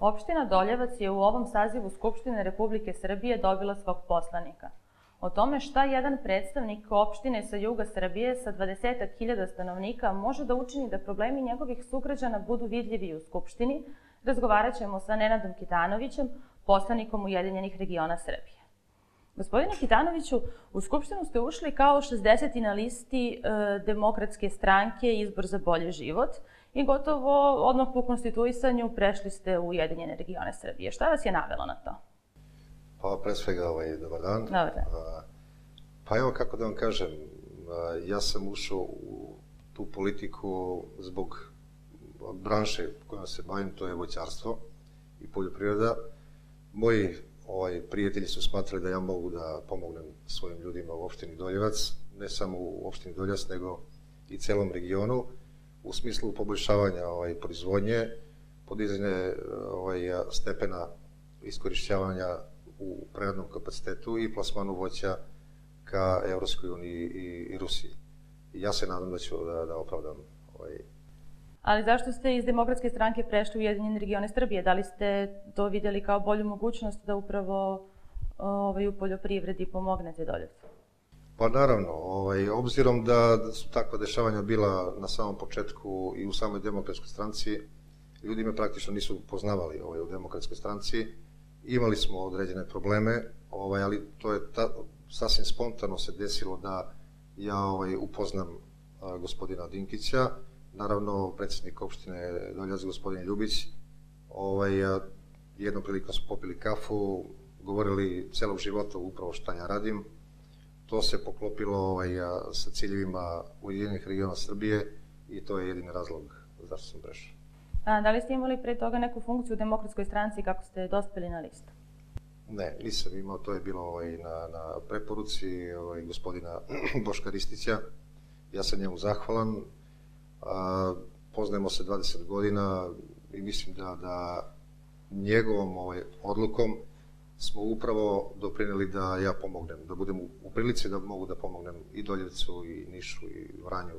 Opština Doljevac je u ovom sazivu Skupštine Republike Srbije dobila svog poslanika. O tome šta jedan predstavnik opštine sa juga Srbije sa 20.000 stanovnika može da učini da problemi njegovih sugrađana budu vidljivi u Skupštini, razgovarat ćemo sa Nenadom Kitanovićem, poslanikom Ujedinjenih regiona Srbije. Gospodine Kitanoviću, u Skupštinu ste ušli kao 60. na listi Demokratske stranke Izbor za bolji život i gotovo odmah po konstituisanju prešli ste u Ujedinjene regione Srbije. Šta vas je navelo na to? Pa, pre svega, dobar dan. Dobar dan. Pa evo, kako da vam kažem, ja sam ušao u tu politiku zbog branše kojom se bavim, to je voćarstvo i poljoprivreda. Moji prijatelji su smatrali da ja mogu da pomognem svojim ljudima u opštini Doljevac, ne samo u opštini Doljevac, nego i celom regionu, u smislu poboljšavanja proizvodnje, podizanje stepena iskorišćavanja u preradnom kapacitetu i plasmanu voća ka Evropskoj uniji i Rusiji. I ja se nadam da ću da opravdam Ali zašto ste iz Demokratske stranke prešli u Ujedinjene regione Srbije? Da li ste to vidjeli kao bolju mogućnost da upravo u poljoprivredi pomognete Doljevcu? Pa naravno, obzirom da su takva dešavanja bila na samom početku i u samoj Demokratskoj stranci, ljudi me praktično nisu poznavali u Demokratskoj stranci, imali smo određene probleme, ali to je sasvim spontano se desilo da ja upoznam gospodina Dinkića, naravno predsjednik opštine Doljevac, gospodin Ljubić. Jednom prilikom smo popili kafu, govorili celog života upravo šta ja radim. To se poklopilo sa ciljevima Ujedinjenih regiona Srbije i to je jedini razlog zašto sam prešao. Da li ste imali pre toga neku funkciju u Demokratskoj stranci kako ste dospeli na listu? Ne, nisam imao, to je bilo na preporuci gospodina Boška Ristića. Ja sam njemu zahvalan. Poznajemo se 20 godina i mislim da njegovom odlukom smo upravo doprineli da ja pomognem, da budem u prilici da mogu da pomognem i Doljevcu, i Nišu, i Vranju,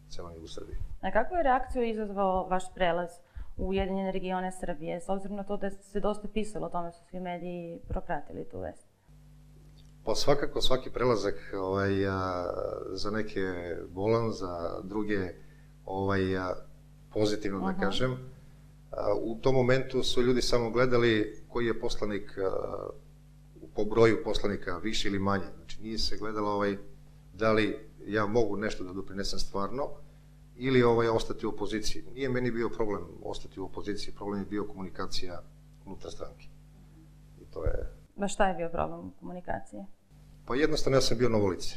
celom jugu Srbije. A kakvu je reakciju izazvao vaš prelaz u Ujedinjene regione Srbije, s obzirom na to da se dosta pisalo o tome, su svi mediji propratili tu vest? Pa svakako svaki prelazak za neke bolan, za druge pozitivno da kažem. U tom momentu su ljudi samo gledali koji je poslanik po broju poslanika više ili manje. Znači nije se gledalo da li ja mogu nešto da doprinesem stvarno ili ostati u opoziciji. Nije meni bio problem ostati u opoziciji, problem je bio komunikacija unutar stranke. I to je... Šta je bio problem u komunikaciji? Pa jednostavno ja sam bio novo lice.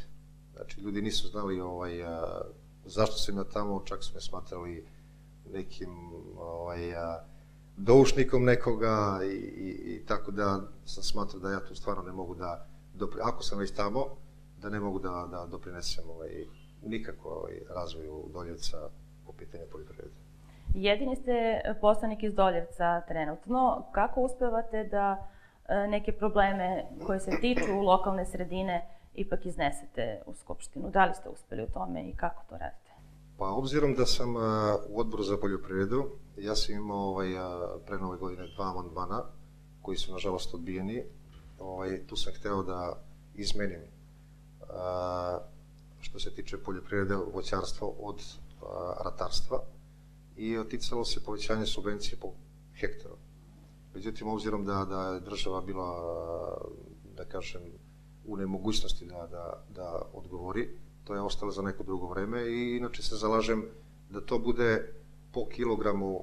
Znači ljudi nisu znali zašto sam ja tamo, čak su me smatrali nekim doušnikom nekoga i tako da sam smatrao da ja tu stvarno ne mogu da, ako sam već tamo, da ne mogu da doprinesem nikako razvoju Doljevca po pitanju poljoprivrede. Jedini ste poslanik iz Doljevca trenutno. Kako uspevate da neke probleme koje se tiču lokalne sredine ipak iznesete u Skupštinu? Da li ste uspeli u tome i kako to radite? Pa obzirom da sam u odboru za poljoprivredu, ja sam imao pre nove godine 2 amandmana koji su nažalost odbijeni. Tu sam hteo da izmenim što se tiče poljoprivrede, voćarstva od ratarstva i oticalo se povećanje subvencije po hektaru. Međutim, obzirom da je država bila, da kažem, u nemogućnosti da odgovori, to je ostalo za neko drugo vreme i inače se zalažem da to bude po kilogramu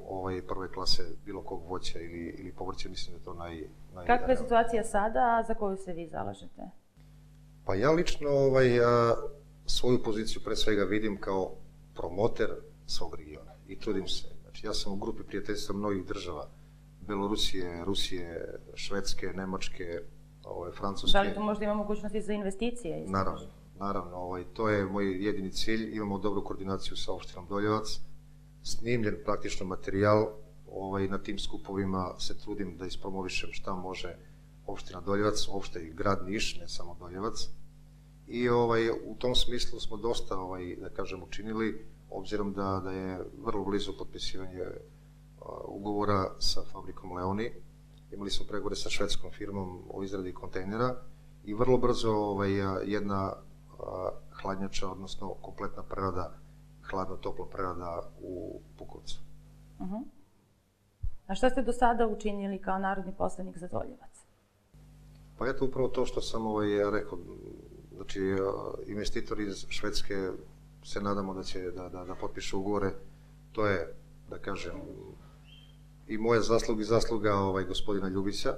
prve klase bilo kog voća ili povrća, mislim da je to naj... Kakva je situacija sada, a za koju se vi zalažete? Pa ja lično svoju poziciju pre svega vidim kao promoter svog regiona i trudim se. Znači ja sam u grupi prijateljstva mnogih država, Belorusije, Rusije, Švedske, Nemačke, Francuske. Da li tu možda ima mogućnosti za investicije? Naravno, to je moj jedini cilj. Imamo dobru koordinaciju sa opštinom Doljevac, snimljen praktično materijal, na tim skupovima se trudim da ispromovišem šta može opština Doljevac, uopšte i grad Niš, ne samo Doljevac. I u tom smislu smo dosta, da kažem, učinili, obzirom da je vrlo blizu potpisivanje ugovora sa fabrikom Leoni, imali smo pregovore sa švedskom firmom o izradi kontejnera i vrlo brzo jedna hladnjača, odnosno kompletna prerada, hladno-topla prerada u Pukovcu. A šta ste do sada učinili kao narodni poslanik za Doljevac? Pa eto upravo to što sam rekao, znači investitori iz Švedske se nadamo da će da potpišu ugovore, to je, da kažem, i moja zasluga i zasluga gospodina Ljubića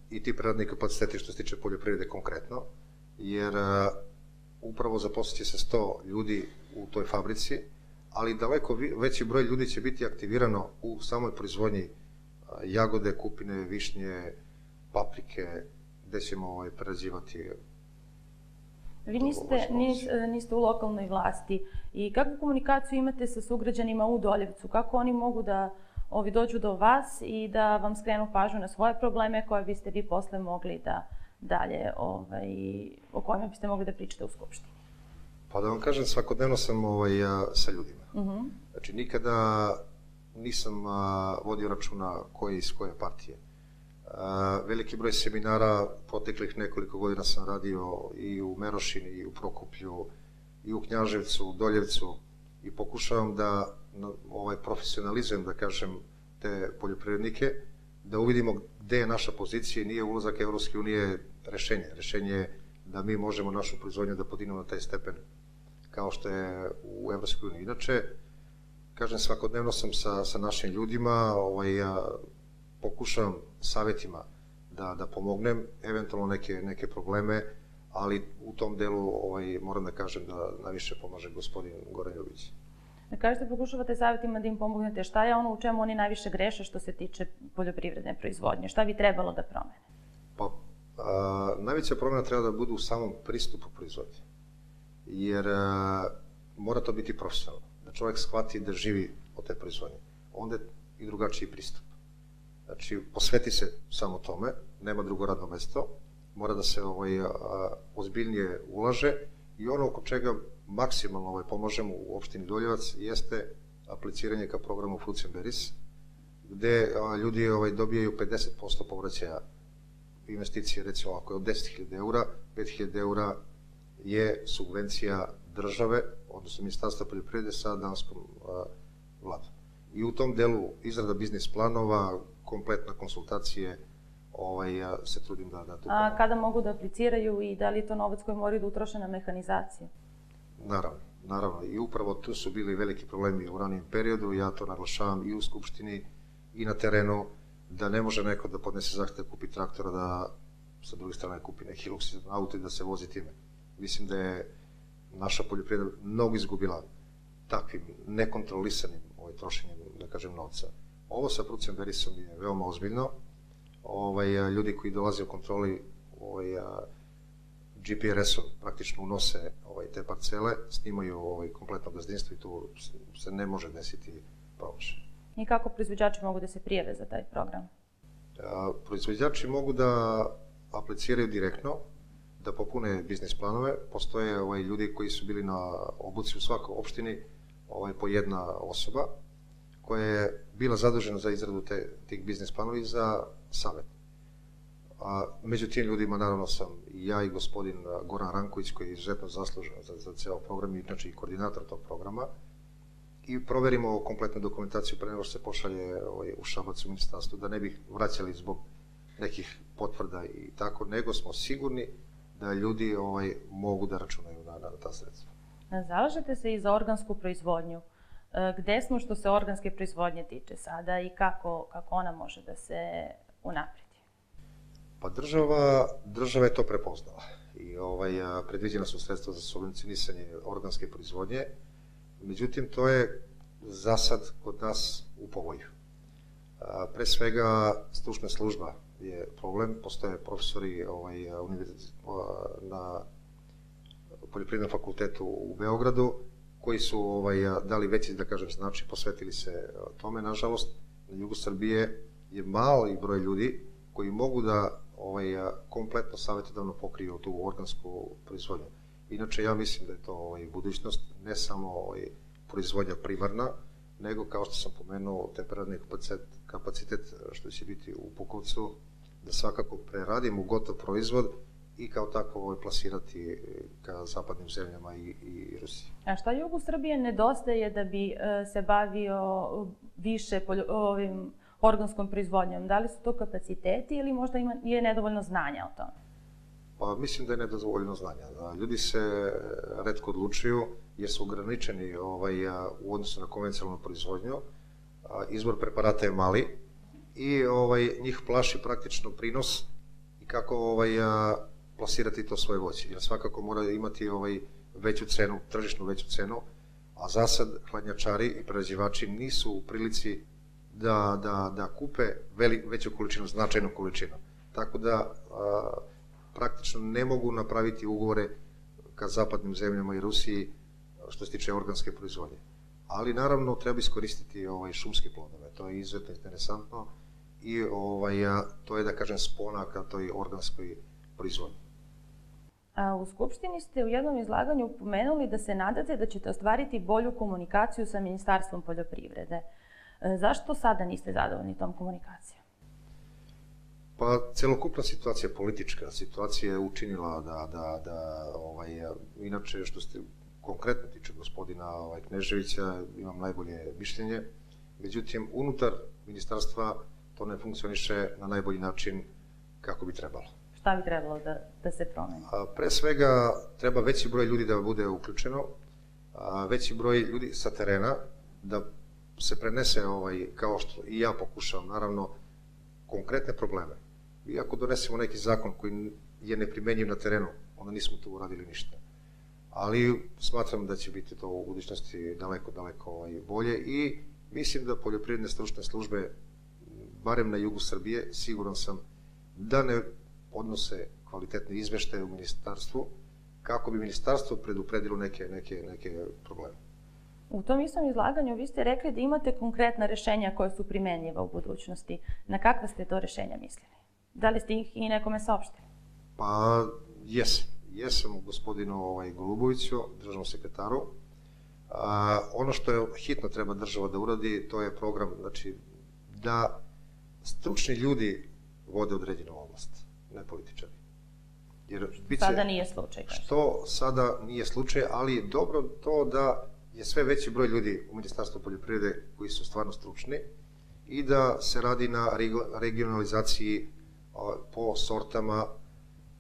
i ti preradni kapaciteti što se tiče poljoprivrede konkretno, jer upravo zaposliće se 100 ljudi u toj fabrici, ali daleko veći broj ljudi će biti aktivirano u samoj proizvodnji jagode, kupine, višnje, paprike, gde ćemo prerađivati. Vi niste u lokalnoj vlasti i kakvu komunikaciju imate sa sugrađanima u Doljevcu? Kako oni mogu da dođu do vas i da vam skrenu pažnju na svoje probleme koje biste vi posle mogli da dalje, o kojima biste mogli da pričate u Skupštini? Pa da vam kažem, svakodnevno sam sa ljudima. Znači, nikada nisam vodio računa ko je iz koje partije. Veliki broj seminara, proteklih nekoliko godina sam radio i u Merošini, i u Prokuplju, i u Knjaževcu, u Doljevcu i pokušavam da profesionalizujem, da kažem, te poljoprivrednike, da uvidimo gde je naša pozicija i nije ulazak Evropske unije rešenje. Rešenje je da mi možemo našu proizvodnju da podignemo na taj stepen kao što je u Evropskoj uniji. Inače, kažem, svakodnevno sam sa našim ljudima, pokušavam savjetima da pomognem, eventualno neke probleme, ali u tom delu moram da kažem da najviše pomaže gospodin Goran Ljubić. Kažete, pokušavate savjetima da im pomognete. Šta je ono u čemu oni najviše greše što se tiče poljoprivredne proizvodnje? Šta bi trebalo da promene? Pa, najveća promena treba da bude u samom pristupu proizvodnje. Jer mora to biti profesionalno. Da čovjek shvati da živi od te proizvodnje. Onda je i drugačiji pristup. Znači, posveti se samo tome, nema drugo radno mesto, mora da se ozbiljnije ulaže i ono oko čega maksimalno pomažemo u opštini Doljevac jeste apliciranje ka programu Fruits and Berries, gde ljudi dobijaju 50% povraćaja investicije, recimo ako je od 10.000 eura, 5.000 eura je subvencija države, odnosno Ministarstva poljoprivrede sa danskom vladom. I u tom delu izrada biznis planova, kompletna konsultacije, se trudim da tu pomogu. A kada mogu da apliciraju i da li je to novac koji moraju da utroše na mehanizaciju? Naravno. I upravo tu su bili veliki problemi u ranijem periodu. Ja to naglašavam i u Skupštini i na terenu, da ne može neko da podnese zahtev da kupi traktora, da sa druge strane kupi neki luksuzni auto i da se vozi time. Mislim da je naša poljoprivreda mnogo izgubila takvim nekontrolisanim trošenjem, da kažem, novca. Ovo sa Fruits and Berriesom je veoma ozbiljno. Ljudi koji dolaze u kontroli GPRS-om praktično unose te parcele, snimaju kompletno gazdinstvo i tu se ne može desiti promašaj. I kako proizvođači mogu da se prijave za taj program? Proizvođači mogu da apliciraju direktno, da popune biznis planove. Postoje ljudi koji su bili na obuci u svakoj opštini, po jedna osoba, koja je bila zadužena za izradu tih biznis planova i za savjet. Među tim ljudima, naravno, sam i ja i gospodin Goran Ranković, koji je izuzetno zaslužen za ceo program i inače i koordinator tog programa. I proverimo kompletnu dokumentaciju pre nego što se pošalje u Šabac u ministarstvu, da ne bih vraćali zbog nekih potvrda i tako, nego smo sigurni da ljudi mogu da računaju na ta sredstva. Zalažete se i za organsku proizvodnju. Gde smo što se organske proizvodnje tiče sada i kako ona može da se unapredi? Pa država je to prepoznala i predviđena su sredstva za subvencionisanje organske proizvodnje, međutim to je za sad kod nas u povoju. Pre svega stručna služba je problem, postoje profesori na Poljoprivrednom fakultetu u Beogradu koji su dali veći, da kažem, znači posvetili se tome. Nažalost, na jugu Srbije je mali broj ljudi koji mogu da kompletno savjetodavno pokriju tu organsku proizvodnju. Inače, ja mislim da je to budućnost, ne samo proizvodnja primarna, nego kao što sam pomenuo temperarni kapacitet što će biti u Pukovcu, da svakako preradimo gotov proizvod i kao tako plasirati ka zapadnim zemljama i Rusiji. A šta jugu Srbije nedostaje da bi se bavio više organskom proizvodnjom? Da li su to kapaciteti ili možda je nedovoljno znanja o tome? Pa mislim da je nedovoljno znanja. Ljudi se retko odlučuju jer su ograničeni u odnosu na konvencionalnu proizvodnju. Izbor preparata je mali i njih plaši praktično prinos i kako plasirati to svoje voće. Jer svakako mora imati veću cenu, tržišnu veću cenu, a za sad hladnjačari i prerađivači nisu u prilici da kupe veću količinu, značajnu količinu. Tako da praktično ne mogu napraviti ugovore ka zapadnim zemljama i Rusiji što se tiče organske proizvodnje. Ali naravno treba iskoristiti šumske plodove, to je izuzetno interesantno i to je da kažem spona ka toj organskoj proizvodnji. U Skupštini ste u jednom izlaganju pomenuli da se nadate da ćete ostvariti bolju komunikaciju sa Ministarstvom poljoprivrede. Zašto sada niste zadovoljni tom komunikacijom? Pa, celokupna situacija, politička situacija je učinila inače što ste konkretno tiče gospodina Kneževića, imam najbolje mišljenje, međutim, unutar ministarstva to ne funkcioniše na najbolji način kako bi trebalo. Šta bi trebalo da se promeni? Pre svega, treba veći broj ljudi da bude uključeno, veći broj ljudi sa terena, da se prenese, kao što i ja pokušavam, naravno, konkretne probleme. I ako donesemo neki zakon koji je neprimenjiv na terenu, onda nismo tu uradili ništa. Ali smatram da će biti to u budućnosti daleko bolje i mislim da poljoprivredne stručne službe, barem na jugu Srbije, siguran sam da ne odnose kvalitetne izveštaje u ministarstvu, kako bi ministarstvo predupredilo neke probleme. U tom istom izlaganju vi ste rekli da imate konkretna rešenja koja su primenjiva u budućnosti. Na kakva ste to rešenja mislili? Da li ste ih i nekome saopštili? Pa, jesam gospodinu Goluboviću, državnom sekretaru. Ono što je hitno treba država da uradi, to je program, znači, da stručni ljudi vode određenu oblast, ne političari. Sada nije slučaj. Što sada nije slučaj, ali dobro to da je sve veći broj ljudi u Ministarstvu poljoprivrede koji su stvarno stručni i da se radi na regionalizaciji po sortama,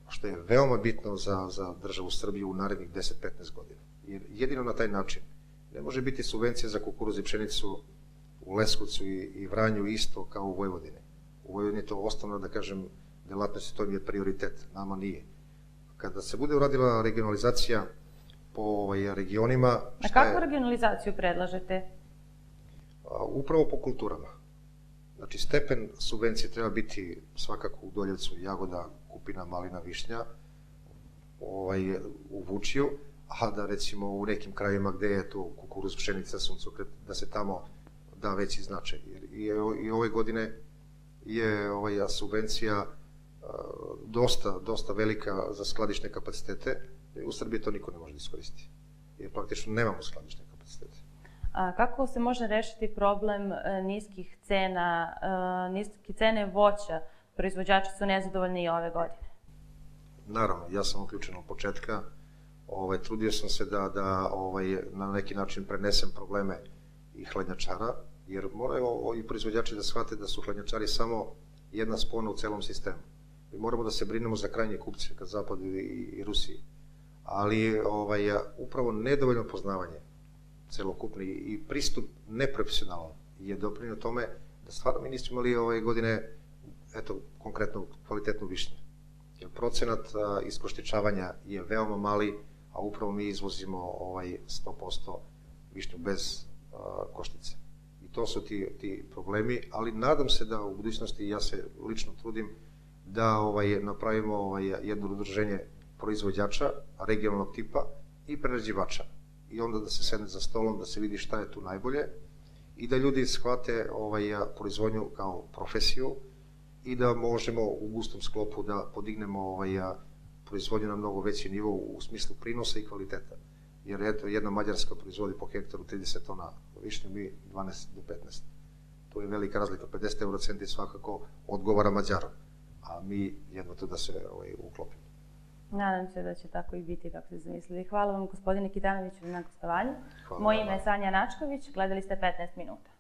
što je veoma bitno za državu Srbiju u narednih 10-15 godina. Jer jedino na taj način ne može biti subvencija za kukuruz i pšenicu u Leskovcu i Vranju isto kao u Vojvodini. U Vojvodini je to osnovno, da kažem, delatnost, to je prioritet, nama nije. Kada se bude uradila regionalizacija po regionima... A kakvu regionalizaciju predlažete? Upravo po kulturama. Znači, stepen subvencije treba biti svakako u Doljevcu, jagoda, kupina, malina, višnja, u Vučiju, a da recimo u nekim krajima gde je to kukuruz, pšenica, suncokret, da se tamo da veći značaj. I ove godine je subvencija dosta velika za skladišne kapacitete. U Srbiji to niko ne može da iskoristi, jer praktično nemamo skladišne kapacitete. A kako se može rešiti problem niskih cene voća? Proizvođači su nezadovoljni i ove godine. Naravno, ja sam uključen od početka. Trudio sam se da na neki način prenesem probleme i hladnjačara, jer moraju i proizvođači da shvate da su hladnjačari samo jedna spona u celom sistemu. Mi moramo da se brinemo za krajnje kupce, ka Zapadu i Rusiji. Ali upravo nedovoljno poznavanje celokupni i pristup neprofesionalan je doprinio tome da stvarno mi nismo imali ove godine, eto, konkretno kvalitetnu višnju. Jer procenat iskoštičavanja je veoma mali, a upravo mi izvozimo 100% višnju bez koštice. I to su ti problemi, ali nadam se da u budućnosti, ja se lično trudim, da napravimo jedno udruženje proizvođača regionalnog tipa i prerađivača. I onda da se sedne za stolom, da se vidi šta je tu najbolje i da ljudi shvate proizvodnju kao profesiju i da možemo u gustom sklopu da podignemo proizvodnju na mnogo veći nivo u smislu prinosa i kvaliteta. jer eto, jedna Mađarska proizvodi po hektaru 30 tona višnje, mi 12 do 15. To je velika razlika, 50 eurocenti svakako odgovara Mađaru, a mi jedno to da se uklopimo. Nadam se da će tako i biti kako ste zamislili. Hvala vam, gospodine Kitanoviću, na gostovanju. Hvala. Moje ime je Sanja Načković, gledali ste 15 minuta.